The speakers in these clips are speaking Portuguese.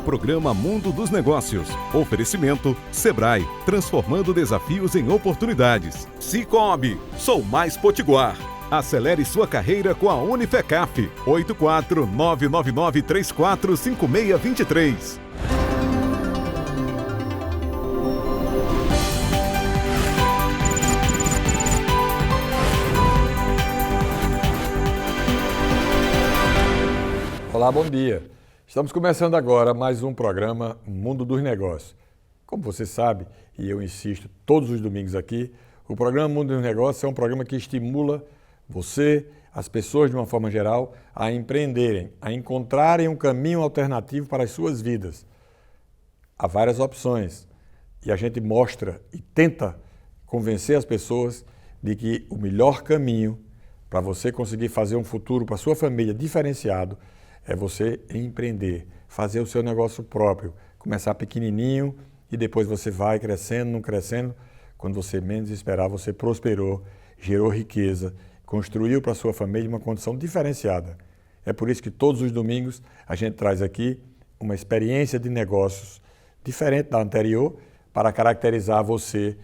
Programa Mundo dos Negócios. Oferecimento Sebrae, transformando desafios em oportunidades. Cicobi, sou mais potiguar. Acelere sua carreira com a Unifecaf. 84-999345623. Olá, bom dia. Estamos começando agora mais um programa Mundo dos Negócios. Como você sabe, e eu insisto todos os domingos aqui, o programa Mundo dos Negócios é um programa que estimula você, as pessoas de uma forma geral, a empreenderem, a encontrarem um caminho alternativo para as suas vidas. Há várias opções e a gente mostra e tenta convencer as pessoas de que o melhor caminho para você conseguir fazer um futuro para a sua família diferenciado é você empreender, fazer o seu negócio próprio, começar pequenininho e depois você vai crescendo, não crescendo. Quando você menos esperar, você prosperou, gerou riqueza, construiu para a sua família uma condição diferenciada. É por isso que todos os domingos a gente traz aqui uma experiência de negócios diferente da anterior para caracterizar você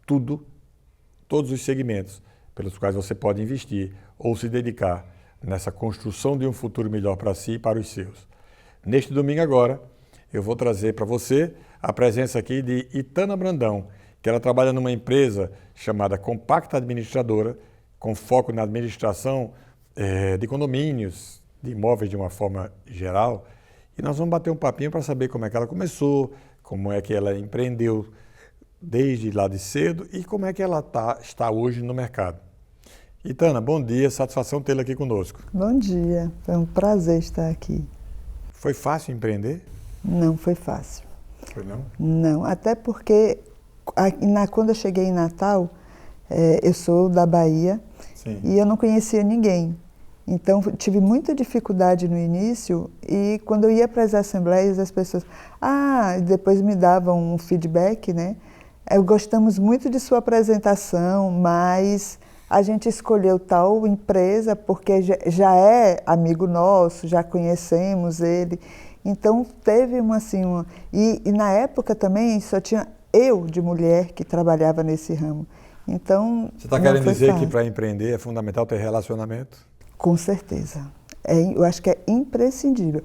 todos os segmentos pelos quais você pode investir ou se dedicar nessa construção de um futuro melhor para si e para os seus. Neste domingo agora, eu vou trazer para você a presença aqui de Itana Brandão, que ela trabalha numa empresa chamada Compacta Administradora, com foco na administração de condomínios, de imóveis de uma forma geral. E nós vamos bater um papinho para saber como é que ela começou, como é que ela empreendeu desde lá de cedo e como é que ela está hoje no mercado. Itana, bom dia, satisfação tê-la aqui conosco. Bom dia, foi um prazer estar aqui. Foi fácil empreender? Não foi fácil. Foi não? Não, até porque quando eu cheguei em Natal, eu sou da Bahia. Sim. E eu não conhecia ninguém. Então tive muita dificuldade no início e quando eu ia para as assembleias as pessoas, depois me davam um feedback, né? Gostamos muito de sua apresentação, mas a gente escolheu tal empresa porque já é amigo nosso, já conhecemos ele. Então teve E na época também só tinha eu de mulher que trabalhava nesse ramo. Então, você está querendo dizer que para empreender é fundamental ter relacionamento? Com certeza. Eu acho que é imprescindível.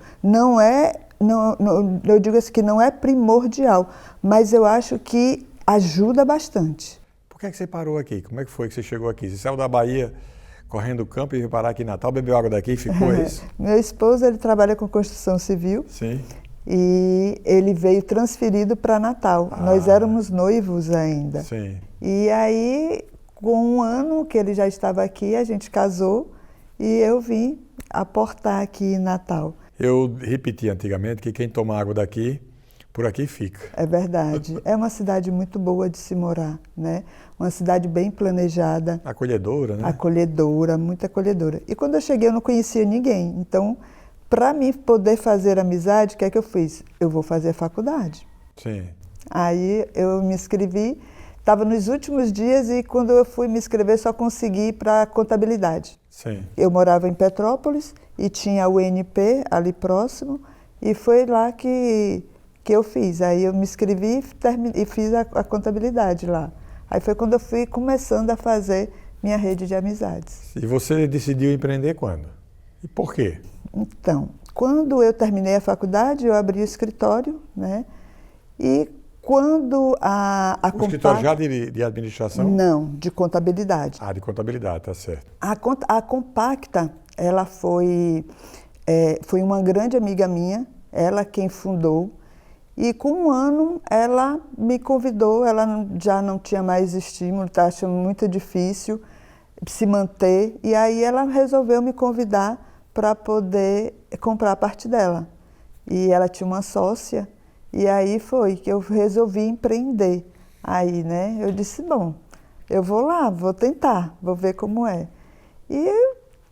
Eu digo assim que não é primordial, mas eu acho que ajuda bastante. Por que você parou aqui? Como é que foi que você chegou aqui? Você saiu da Bahia correndo o campo e veio parar aqui em Natal, bebeu água daqui e ficou, é isso? Meu esposo, ele trabalha com construção civil. Sim. E ele veio transferido para Natal. Nós éramos noivos ainda. Sim. E aí, com um ano que ele já estava aqui, a gente casou e eu vim aportar aqui em Natal. Eu repeti antigamente que quem toma água daqui, por aqui fica. É verdade. É uma cidade muito boa de se morar, né? Uma cidade bem planejada. Acolhedora, né? Acolhedora, muito acolhedora. E quando eu cheguei, eu não conhecia ninguém. Então, para mim poder fazer amizade, o que é que eu fiz? Eu vou fazer faculdade. Sim. Aí eu me inscrevi, estava nos últimos dias e quando eu fui me inscrever só consegui ir para contabilidade. Sim. Eu morava em Petrópolis e tinha a UNP ali próximo e foi lá que eu fiz. Aí eu me inscrevi e fiz a contabilidade lá. Aí foi quando eu fui começando a fazer minha rede de amizades. E você decidiu empreender quando? E por quê? Então, quando eu terminei a faculdade, eu abri o escritório, né? E quando O escritório já de administração? Não, de contabilidade. De contabilidade, tá certo. A Compacta, ela foi uma grande amiga minha, ela quem fundou. E com um ano ela me convidou, ela já não tinha mais estímulo, estava achando muito difícil se manter. E aí ela resolveu me convidar para poder comprar a parte dela. E ela tinha uma sócia, e aí foi que eu resolvi empreender. Aí, né, eu disse, bom, eu vou lá, vou tentar, vou ver como é. E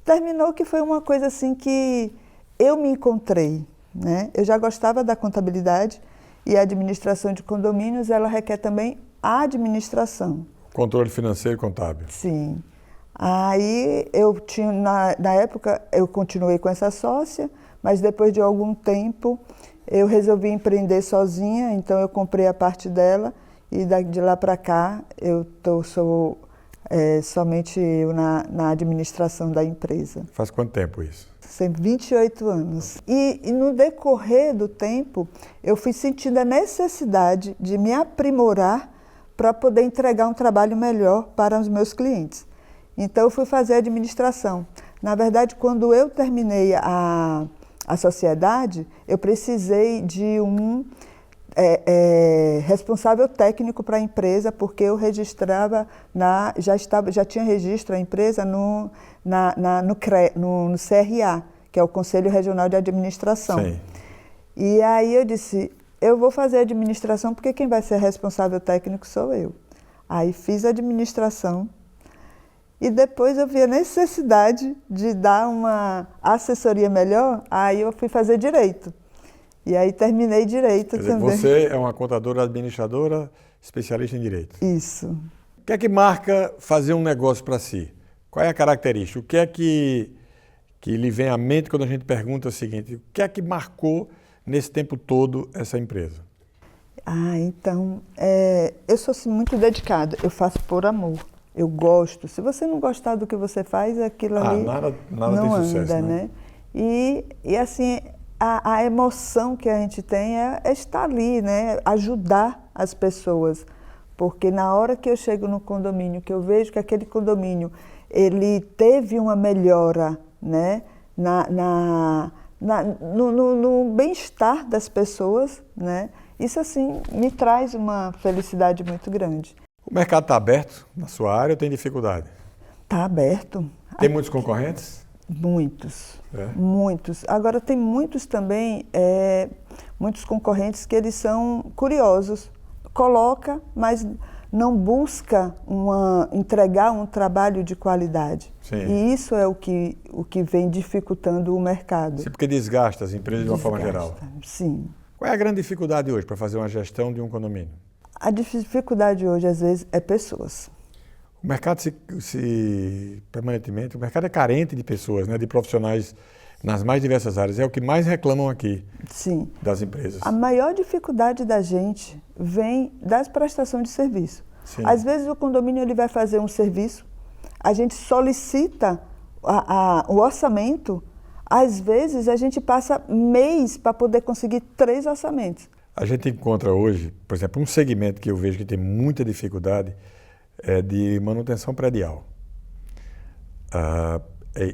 terminou que foi uma coisa assim que eu me encontrei, né? Eu já gostava da contabilidade e a administração de condomínios, ela requer também a administração. Controle financeiro e contábil. Sim. Aí eu tinha, na época, eu continuei com essa sócia, mas depois de algum tempo eu resolvi empreender sozinha, então eu comprei a parte dela e de lá para cá eu sou somente eu na administração da empresa. Faz quanto tempo isso? Tem 28 anos. E no decorrer do tempo, eu fui sentindo a necessidade de me aprimorar para poder entregar um trabalho melhor para os meus clientes. Então, eu fui fazer administração. Na verdade, quando eu terminei a sociedade, eu precisei de um responsável técnico para a empresa, porque eu registrava, já tinha registro a empresa no CRA, que é o Conselho Regional de Administração. Sim. E aí eu disse, eu vou fazer administração porque quem vai ser responsável técnico sou eu. Aí fiz administração e depois eu vi a necessidade de dar uma assessoria melhor, aí eu fui fazer direito. E aí terminei direito também. Você é uma contadora administradora, especialista em direito. Isso. O que é que marca fazer um negócio para si? Qual é a característica? O que é que lhe vem à mente quando a gente pergunta o seguinte, o que é que marcou nesse tempo todo essa empresa? Então, eu sou assim, muito dedicada, eu faço por amor, eu gosto. Se você não gostar do que você faz, aquilo ali nada não tem sucesso, anda, né? E assim, a emoção que a gente tem é estar ali, né? Ajudar as pessoas. Porque na hora que eu chego no condomínio, que eu vejo que aquele condomínio ele teve uma melhora, né? No bem-estar das pessoas, né? Isso assim me traz uma felicidade muito grande. O mercado está aberto na sua área ou tem dificuldade? Está aberto. Tem muitos concorrentes? Muitos, muitos. Agora tem muitos também, muitos concorrentes que eles são curiosos. Coloca, mas não busca entregar um trabalho de qualidade. Sim. E isso é o que vem dificultando o mercado. Sim, porque desgasta as empresas de uma forma geral. Sim. Qual é a grande dificuldade hoje para fazer uma gestão de um condomínio? A dificuldade hoje, às vezes, é pessoas. O mercado permanentemente, o mercado é carente de pessoas, né, de profissionais nas mais diversas áreas. É o que mais reclamam aqui. Sim. Das empresas. A maior dificuldade da gente vem das prestações de serviço. Sim. Às vezes o condomínio ele vai fazer um serviço, a gente solicita o orçamento, às vezes a gente passa mês para poder conseguir 3 orçamentos. A gente encontra hoje, por exemplo, um segmento que eu vejo que tem muita dificuldade é de manutenção predial.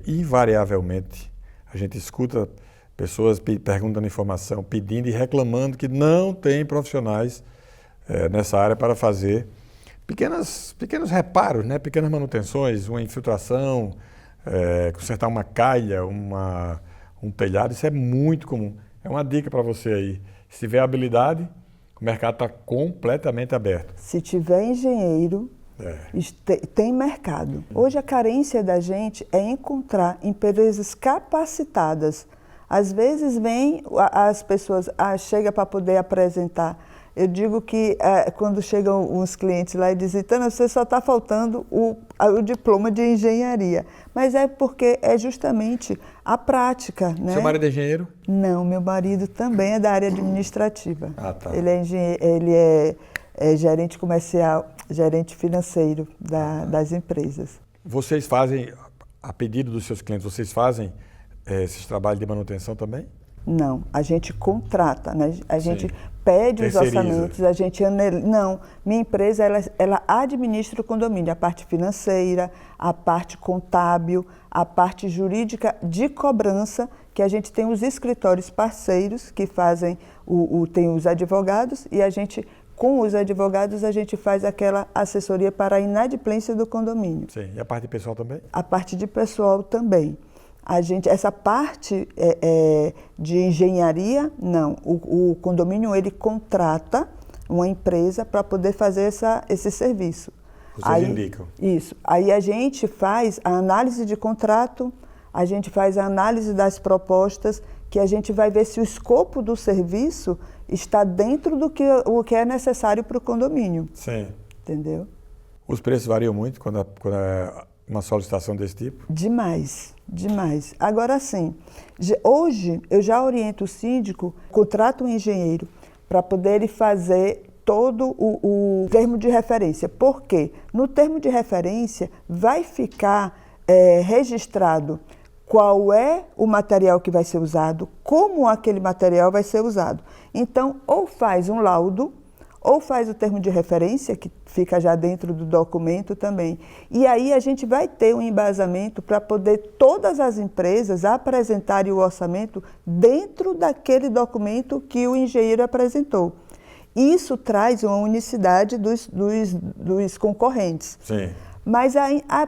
Invariavelmente, a gente escuta pessoas perguntando informação, pedindo e reclamando que não tem profissionais nessa área para fazer pequenos reparos, né? Pequenas manutenções, uma infiltração, consertar uma calha, um telhado. Isso é muito comum. É uma dica para você aí. Se tiver habilidade, o mercado está completamente aberto. Se tiver engenheiro, tem mercado. Hoje a carência da gente é encontrar empresas capacitadas. Às vezes vem as pessoas, chega para poder apresentar. Eu digo que quando chegam uns clientes lá e dizem, Tânia, você só está faltando o diploma de engenharia. Mas é porque é justamente a prática, né? Seu marido é engenheiro? Não, meu marido também é da área administrativa. Tá. Ele é gerente comercial, gerente financeiro das empresas. Vocês fazem, a pedido dos seus clientes, vocês fazem esses trabalhos de manutenção também? Não, a gente contrata, né? A gente Sim. pede os Terceiriza. orçamentos, a gente não. Minha empresa ela administra o condomínio, a parte financeira, a parte contábil, a parte jurídica de cobrança, que a gente tem os escritórios parceiros que fazem tem os advogados e a gente com os advogados a gente faz aquela assessoria para a inadimplência do condomínio. Sim. E a parte de pessoal também? A parte de pessoal também. Essa parte de engenharia, não. O condomínio ele contrata uma empresa para poder fazer esse serviço. Vocês indicam? Isso. Aí a gente faz a análise de contrato, a gente faz a análise das propostas, que a gente vai ver se o escopo do serviço está dentro do que é necessário para o condomínio. Sim. Entendeu? Os preços variam muito quando uma solicitação desse tipo? Demais, demais. Agora sim, hoje eu já oriento o síndico, contrato um engenheiro para poder ele fazer todo o termo de referência. Por quê? No termo de referência vai ficar registrado qual é o material que vai ser usado, como aquele material vai ser usado. Então, ou faz um laudo, ou faz o termo de referência, que fica já dentro do documento também. E aí a gente vai ter um embasamento para poder todas as empresas apresentarem o orçamento dentro daquele documento que o engenheiro apresentou. Isso traz uma unicidade dos concorrentes. Sim. Mas,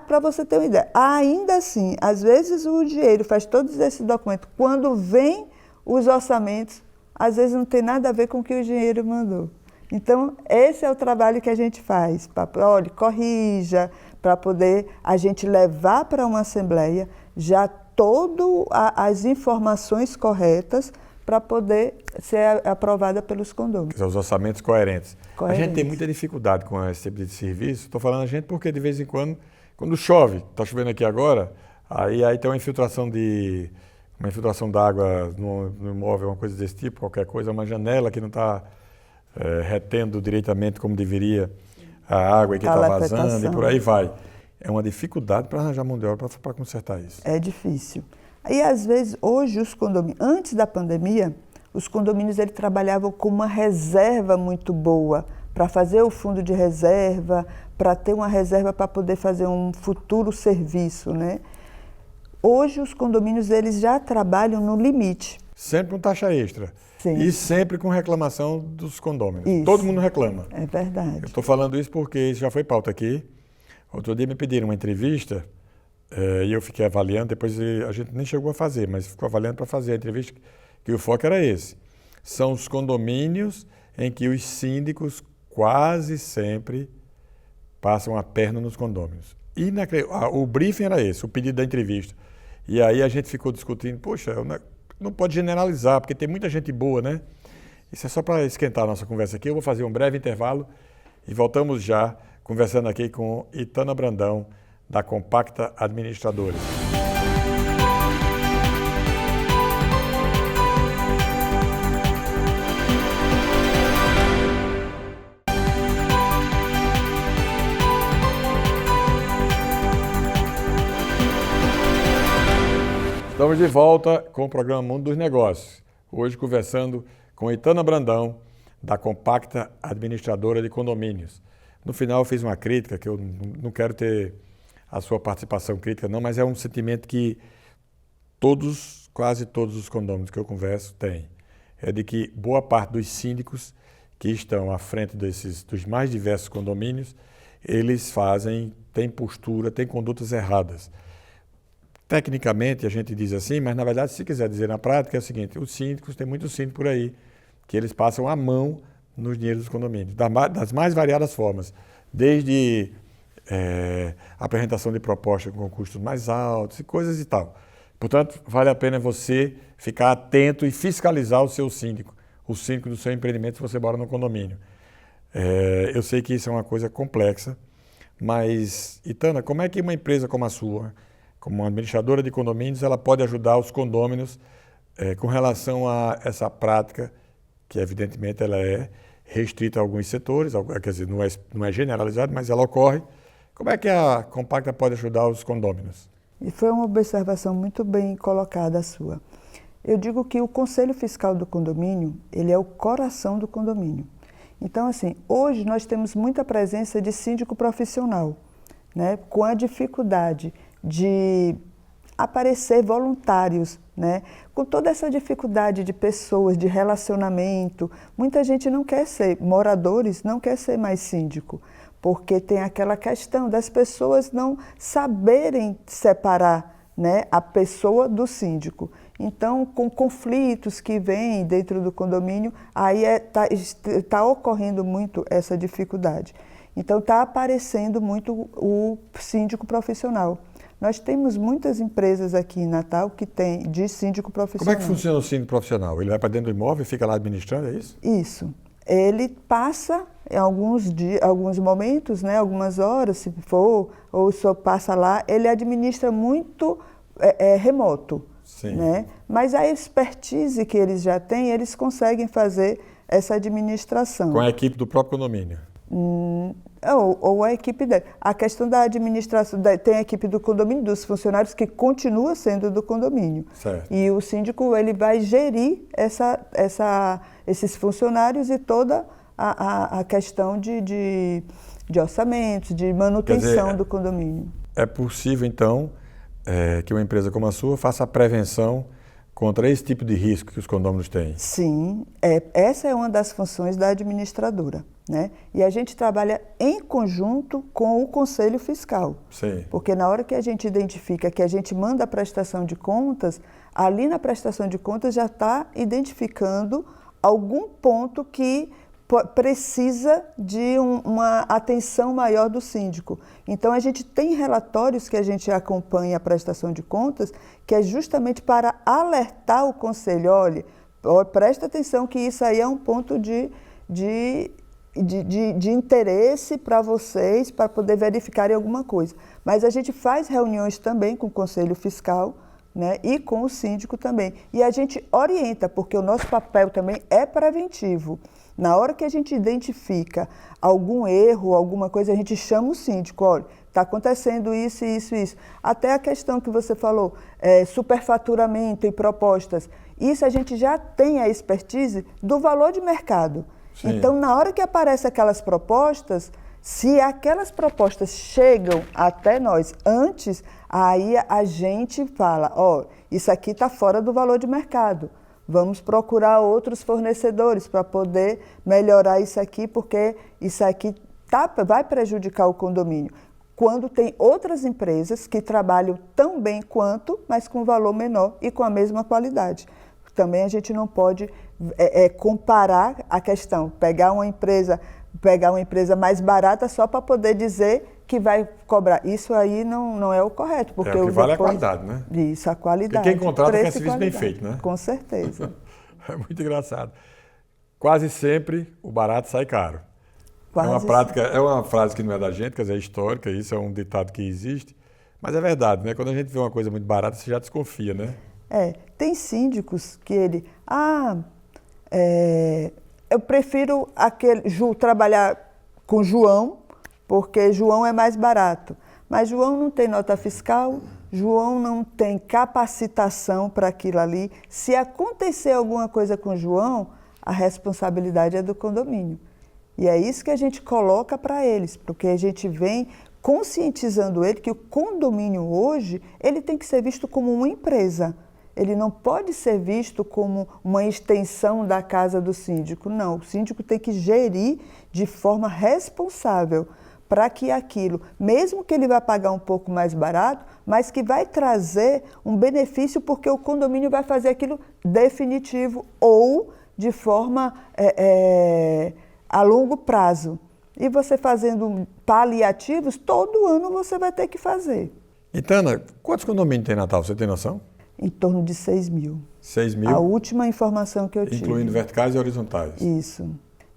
para você ter uma ideia, ainda assim, às vezes o engenheiro faz todos esses documentos, quando vem os orçamentos, às vezes não tem nada a ver com o que o engenheiro mandou. Então, esse é o trabalho que a gente faz, olha, corrija, para poder a gente levar para uma assembleia já todas as informações corretas para poder ser aprovada pelos condôminos. Os orçamentos coerentes. A gente tem Coerentes. muita dificuldade com esse tipo de serviço. Estou falando a gente porque de vez em quando chove, está chovendo aqui agora, aí tem uma infiltração d'água no imóvel, uma coisa desse tipo, qualquer coisa, uma janela que não está retendo diretamente como deveria a água que está vazando e por aí vai. É uma dificuldade para arranjar mão de obra para consertar isso. É difícil. E às vezes, hoje, os condomínios, antes da pandemia, os condomínios eles trabalhavam com uma reserva muito boa, para fazer o fundo de reserva, para ter uma reserva para poder fazer um futuro serviço, né? Hoje, os condomínios eles já trabalham no limite. Sempre com taxa extra. Sim. E sempre com reclamação dos condôminos. Isso. Todo mundo reclama. É verdade. Eu estou falando isso porque isso já foi pauta aqui. Outro dia me pediram uma entrevista e eu fiquei avaliando, depois a gente nem chegou a fazer, mas ficou avaliando para fazer a entrevista, que o foco era esse. São os condomínios em que os síndicos quase sempre passam a perna nos condôminos. E o briefing era esse, o pedido da entrevista. E aí a gente ficou discutindo, poxa, não pode generalizar, porque tem muita gente boa, né? Isso é só para esquentar a nossa conversa aqui. Eu vou fazer um breve intervalo e voltamos já conversando aqui com Itana Brandão, da Compacta Administradora. Estamos de volta com o programa Mundo dos Negócios. Hoje conversando com Itana Brandão, da Compacta Administradora de Condomínios. No final eu fiz uma crítica, que eu não quero ter a sua participação crítica não, mas é um sentimento que quase todos os condôminos que eu converso têm. É de que boa parte dos síndicos que estão à frente dos mais diversos condomínios, eles têm postura, têm condutas erradas. Tecnicamente a gente diz assim, mas na verdade se quiser dizer na prática é o seguinte, os síndicos, tem muitos síndicos por aí, que eles passam a mão nos dinheiros dos condomínios, das mais variadas formas, desde apresentação de propostas com custos mais altos e coisas e tal. Portanto, vale a pena você ficar atento e fiscalizar o seu síndico, o síndico do seu empreendimento se você mora no condomínio. Eu sei que isso é uma coisa complexa, mas, Itana, como é que uma empresa como a sua, como administradora de condomínios, ela pode ajudar os condôminos com relação a essa prática, que evidentemente ela é restrita a alguns setores, quer dizer, não é generalizada, mas ela ocorre. Como é que a Compacta pode ajudar os condôminos? E foi uma observação muito bem colocada a sua. Eu digo que o Conselho Fiscal do Condomínio, ele é o coração do condomínio. Então, assim, hoje nós temos muita presença de síndico profissional, né, com a dificuldade de aparecer voluntários, né? Com toda essa dificuldade de pessoas, de relacionamento, muita gente não quer ser, moradores não quer ser mais síndico, porque tem aquela questão das pessoas não saberem separar, né, a pessoa do síndico. Então, com conflitos que vêm dentro do condomínio, aí tá ocorrendo muito essa dificuldade. Então, está aparecendo muito o síndico profissional. Nós temos muitas empresas aqui em Natal que tem de síndico profissional. Como é que funciona o síndico profissional? Ele vai para dentro do imóvel e fica lá administrando, é isso? Isso. Ele passa, em alguns dias, alguns momentos, né, algumas horas, se for, ou o senhor passa lá, ele administra muito remoto. Sim. Né? Mas a expertise que eles já têm, eles conseguem fazer essa administração. Com a equipe do próprio condomínio? Ou a equipe dele. A questão da administração, tem a equipe do condomínio, dos funcionários, que continua sendo do condomínio. Certo. E o síndico ele vai gerir esses funcionários e toda a questão de orçamentos, de manutenção do condomínio. É possível, então, que uma empresa como a sua faça a prevenção contra esse tipo de risco que os condôminos têm? Sim, essa é uma das funções da administradora, né? E a gente trabalha em conjunto com o Conselho Fiscal. Sim. Porque na hora que a gente identifica que a gente manda a prestação de contas, ali na prestação de contas já está identificando algum ponto que precisa de uma atenção maior do síndico. Então, a gente tem relatórios que a gente acompanha a prestação de contas, que é justamente para alertar o conselho, olha, presta atenção que isso aí é um ponto de interesse para vocês, para poder verificarem alguma coisa. Mas a gente faz reuniões também com o Conselho Fiscal, né, e com o síndico também. E a gente orienta, porque o nosso papel também é preventivo. Na hora que a gente identifica algum erro, alguma coisa, a gente chama o síndico, olha, está acontecendo isso, isso, isso. Até a questão que você falou, superfaturamento e propostas, isso a gente já tem a expertise do valor de mercado. Sim. Então, na hora que aparecem aquelas propostas, se aquelas propostas chegam até nós antes, aí a gente fala, isso aqui está fora do valor de mercado. Vamos procurar outros fornecedores para poder melhorar isso aqui, porque isso aqui vai prejudicar o condomínio. Quando tem outras empresas que trabalham tão bem quanto, mas com valor menor e com a mesma qualidade. Também a gente não pode comparar a questão, pegar uma empresa mais barata só para poder dizer que vai cobrar. Isso aí não é o correto. Porque o que vale é a qualidade, né? Isso, a qualidade. Porque quem contrata quer serviço bem feito, né? Com certeza. É muito engraçado. Quase sempre o barato sai caro. É uma frase que não é da gente, quer dizer, é histórica, isso é um ditado que existe, mas é verdade, né? Quando a gente vê uma coisa muito barata, você já desconfia, né? Tem síndicos que eu prefiro trabalhar com João, porque João é mais barato. Mas João não tem nota fiscal, João não tem capacitação para aquilo ali. Se acontecer alguma coisa com João, a responsabilidade é do condomínio. E é isso que a gente coloca para eles, porque a gente vem conscientizando ele que o condomínio hoje, ele tem que ser visto como uma empresa. Ele não pode ser visto como uma extensão da casa do síndico. Não, o síndico tem que gerir de forma responsável para que aquilo, mesmo que ele vá pagar um pouco mais barato, mas que vai trazer um benefício porque o condomínio vai fazer aquilo definitivo ou de forma a longo prazo. E você fazendo paliativos, todo ano você vai ter que fazer. E Tana, quantos condomínios tem em Natal? Você tem noção? Em torno de 6 mil. 6 mil? A última informação que eu tive. Incluindo verticais e horizontais. Isso.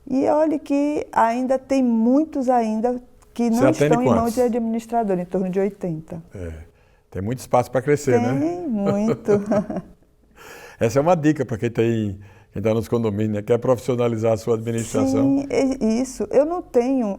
E olha que ainda tem muitos que não estão em mãos de administrador, em torno de 80. Tem muito espaço para crescer, né? Tem, muito. Essa é uma dica para quem está nos condomínios, né? Quer profissionalizar a sua administração. Sim, isso. Eu não tenho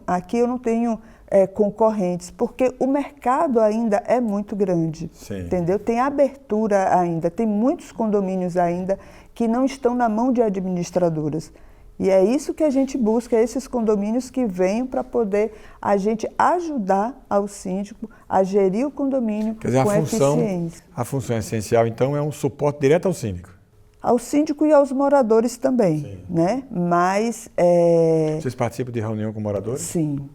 concorrentes, porque o mercado ainda é muito grande. Sim. Entendeu? Tem abertura ainda, tem muitos condomínios ainda que não estão na mão de administradoras. E é isso que a gente busca, esses condomínios que venham para poder a gente ajudar ao síndico a gerir o condomínio com eficiência. A função essencial, então, é um suporte direto ao síndico. Ao síndico e aos moradores também, né? Mas... Vocês participam de reunião com moradores? Sim.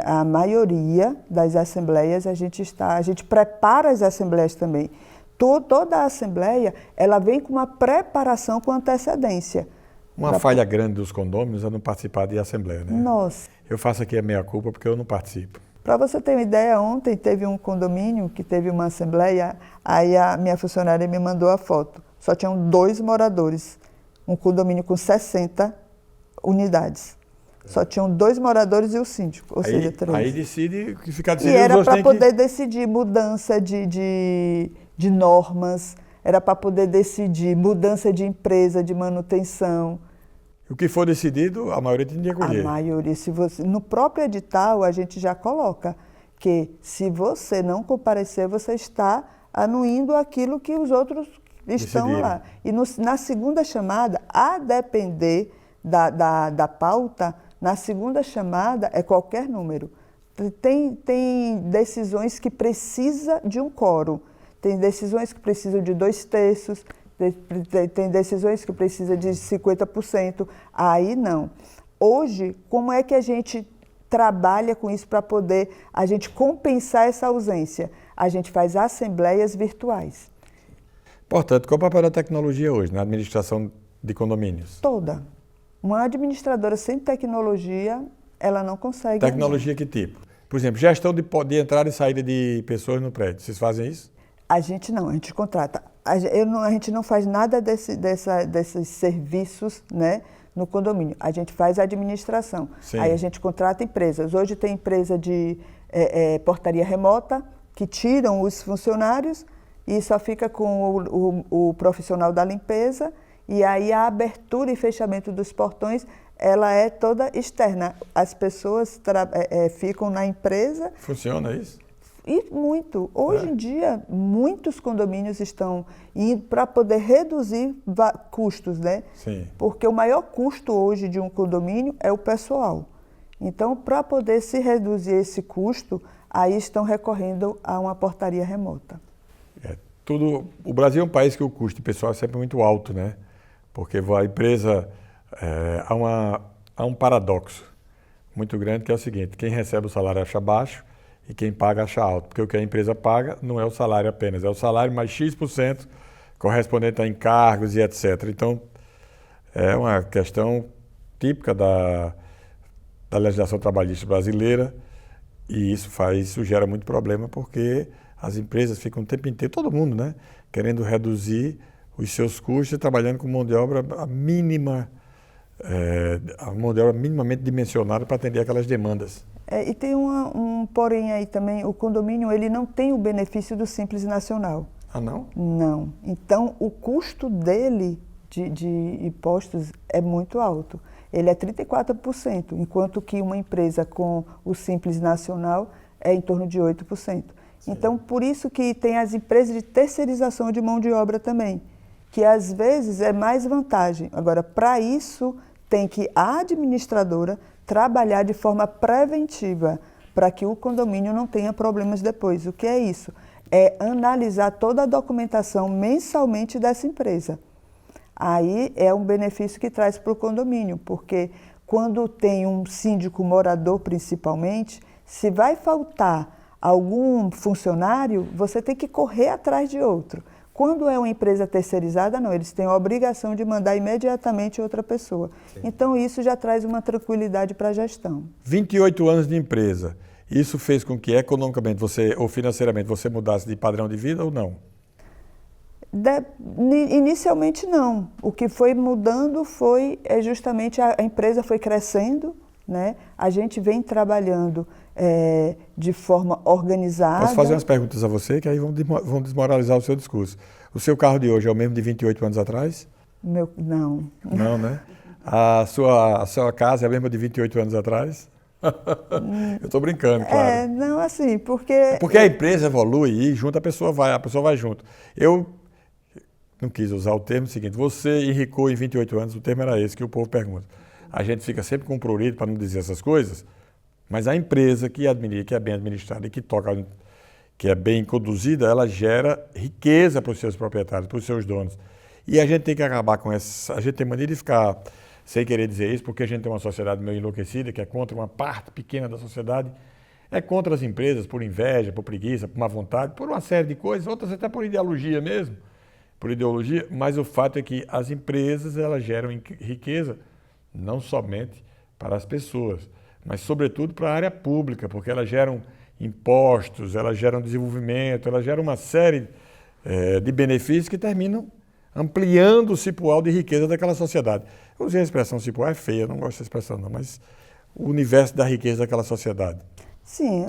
A maioria das assembleias a gente prepara as assembleias também. Toda a assembleia, ela vem com uma preparação com antecedência. Uma falha grande dos condôminos é não participar de assembleia, né? Nossa. Eu faço aqui a meia-culpa porque eu não participo. Para você ter uma ideia, ontem teve um condomínio que teve uma assembleia, aí a minha funcionária me mandou a foto. Só tinham 2 moradores, um condomínio com 60 unidades. Só tinham 2 moradores e o síndico, ou seja, 3. Aí decide que ficar E decidindo. era para poder decidir mudança de normas, era para poder decidir mudança de empresa, de manutenção. O que for decidido, a maioria tem que acolher. A maioria, no próprio edital, a gente já coloca que se você não comparecer, você está anuindo aquilo que os outros estão Decidiram. lá. E na segunda chamada, a depender da pauta, na segunda chamada é qualquer número. Tem decisões que precisam de um quórum, tem decisões que precisam de 2/3, tem decisões que precisam de 50%, aí não. Hoje, como é que a gente trabalha com isso para poder a gente compensar essa ausência? A gente faz assembleias virtuais. Portanto, qual é o papel da tecnologia hoje na administração de condomínios? Toda. Uma administradora sem tecnologia, ela não consegue. Tecnologia que tipo? Por exemplo, gestão de entrada e saída de pessoas no prédio. Vocês fazem isso? A gente não, a gente contrata. A gente não faz nada desses serviços, né, no condomínio. A gente faz a administração. Sim. Aí a gente contrata empresas. Hoje tem empresa de portaria remota que tiram os funcionários e só fica com o profissional da limpeza. E aí a abertura e fechamento dos portões, ela é toda externa. As pessoas ficam na empresa. Funciona isso? E muito. Hoje em dia, muitos condomínios estão indo para poder reduzir custos, né? Sim. Porque o maior custo hoje de um condomínio é o pessoal. Então, para poder se reduzir esse custo, aí estão recorrendo a uma portaria remota. O Brasil é um país que o custo de pessoal é sempre muito alto, né? Porque a empresa, há um paradoxo muito grande que é o seguinte: quem recebe o salário acha baixo e quem paga acha alto, porque o que a empresa paga não é o salário apenas, é o salário mais X% correspondente a encargos e etc. Então, é uma questão típica da legislação trabalhista brasileira e isso gera muito problema porque as empresas ficam o tempo inteiro, todo mundo, né, querendo reduzir os seus custos e trabalhando com mão de obra mínima, a mão de obra minimamente dimensionada para atender aquelas demandas. E tem um porém aí também, o condomínio ele não tem o benefício do Simples Nacional. Ah, não? Não. Então, o custo dele de impostos é muito alto. Ele é 34%, enquanto que uma empresa com o Simples Nacional é em torno de 8%. Sim. Então, por isso que tem as empresas de terceirização de mão de obra também, que às vezes é mais vantagem. Agora, para isso, tem que a administradora trabalhar de forma preventiva para que o condomínio não tenha problemas depois. O que é isso? É analisar toda a documentação mensalmente dessa empresa. Aí é um benefício que traz para o condomínio, porque quando tem um síndico morador principalmente, se vai faltar algum funcionário, você tem que correr atrás de outro. Quando é uma empresa terceirizada, não, eles têm a obrigação de mandar imediatamente outra pessoa. Sim. Então, isso já traz uma tranquilidade para a gestão. 28 anos de empresa, isso fez com que economicamente ou financeiramente você mudasse de padrão de vida ou não? Inicialmente não. O que foi mudando foi justamente a empresa foi crescendo, né? A gente vem trabalhando de forma organizada. Posso fazer umas perguntas a você que aí vão desmoralizar o seu discurso. O seu carro de hoje é o mesmo de 28 anos atrás? Não. Não, né? A sua casa é a mesma de 28 anos atrás? Eu estou brincando, claro. Não, assim, porque... Porque a empresa evolui e junto a pessoa vai junto. Eu não quis usar o termo seguinte: você enricou em 28 anos, o termo era esse que o povo pergunta. A gente fica sempre com prurido para não dizer essas coisas, mas a empresa que é bem administrada e que é bem conduzida, ela gera riqueza para os seus proprietários, para os seus donos. E a gente tem que acabar com essa... A gente tem mania de ficar sem querer dizer isso, porque a gente tem uma sociedade meio enlouquecida, que é contra uma parte pequena da sociedade, é contra as empresas por inveja, por preguiça, por má vontade, por uma série de coisas, outras até por ideologia mesmo, mas o fato é que as empresas elas geram riqueza não somente para as pessoas, mas sobretudo para a área pública, porque elas geram impostos, elas geram desenvolvimento, elas geram uma série de benefícios que terminam ampliando o cipoal de riqueza daquela sociedade. Eu usei a expressão cipoal, é feia, não gosto dessa expressão não, mas o universo da riqueza daquela sociedade? Sim,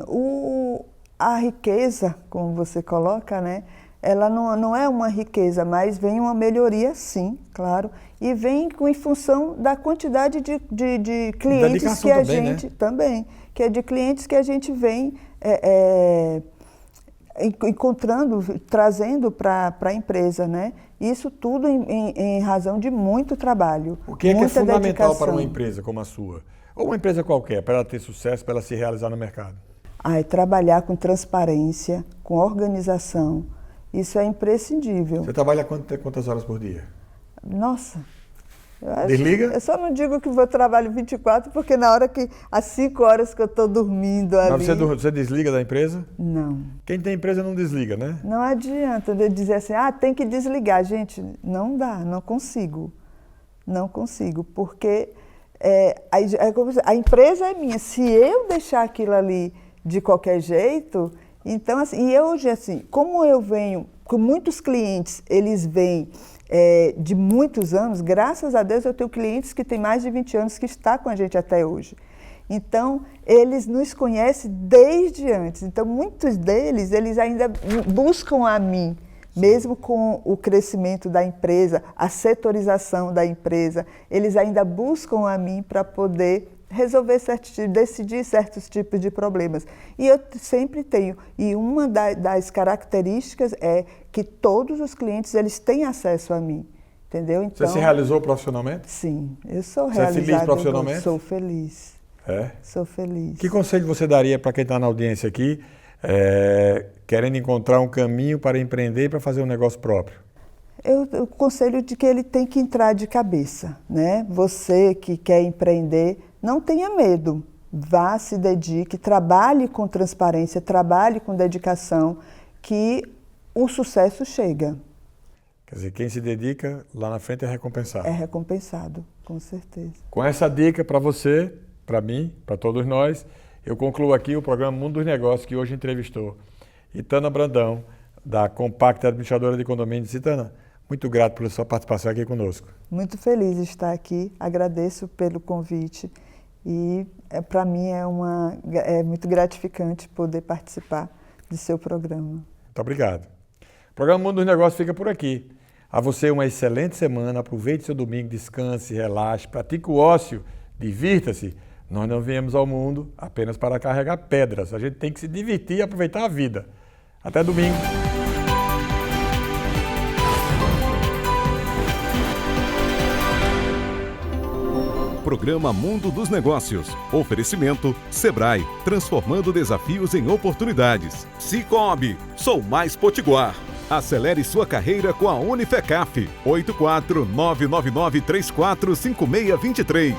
a riqueza, como você coloca, né, ela não é uma riqueza, mas vem uma melhoria, sim, claro, e vem em função da quantidade de clientes que a também, gente... né? Também, que é de clientes que a gente vem encontrando, trazendo para a empresa, né? Isso tudo em razão de muito trabalho. O que é fundamental dedicação. para uma empresa como a sua? Ou uma empresa qualquer, para ela ter sucesso, para ela se realizar no mercado? Trabalhar com transparência, com organização, isso é imprescindível. Você trabalha quantas horas por dia? Nossa, Desliga? eu só não digo que eu trabalho 24, porque na hora que, às 5 horas que eu estou dormindo ali... Mas você desliga da empresa? Não. Quem tem empresa não desliga, né? Não adianta eu dizer assim, tem que desligar. Gente, não dá, não consigo. Não consigo, porque a empresa é minha. Se eu deixar aquilo ali de qualquer jeito, então assim, e hoje assim, como eu venho com muitos clientes, eles vêm de muitos anos, graças a Deus eu tenho clientes que têm mais de 20 anos que estão com a gente até hoje. Então, eles nos conhecem desde antes. Então, muitos deles, eles ainda buscam a mim, mesmo com o crescimento da empresa, a setorização da empresa, eles ainda buscam a mim para poder resolver decidir certos tipos de problemas. E eu sempre tenho, e uma das características é que todos os clientes eles têm acesso a mim, entendeu? Então, você se realizou profissionalmente? Sim, eu sou Você realizada. é feliz profissionalmente? Sou feliz. É? Sou feliz. Que conselho você daria para quem está na audiência aqui, querendo encontrar um caminho para empreender e para fazer um negócio próprio? Eu conselho de que ele tem que entrar de cabeça, né? Você que quer empreender, não tenha medo, vá, se dedique, trabalhe com transparência, trabalhe com dedicação, que o sucesso chega. Quer dizer, quem se dedica, lá na frente é recompensado. É recompensado, com certeza. Com essa dica para você, para mim, para todos nós, eu concluo aqui o programa Mundo dos Negócios, que hoje entrevistou Itana Brandão, da Compacta Administradora de Condomínios. Itana, muito grato pela sua participação aqui conosco. Muito feliz de estar aqui, agradeço pelo convite e para mim é muito gratificante poder participar do seu programa. Muito obrigado. O programa Mundo dos Negócios fica por aqui. A você uma excelente semana, aproveite seu domingo, descanse, relaxe, pratique o ócio, divirta-se. Nós não viemos ao mundo apenas para carregar pedras, a gente tem que se divertir e aproveitar a vida. Até domingo. Programa Mundo dos Negócios. Oferecimento Sebrae, transformando desafios em oportunidades. Sicoob, sou mais potiguar. Acelere sua carreira com a Unifecaf. 84 999 34 5623.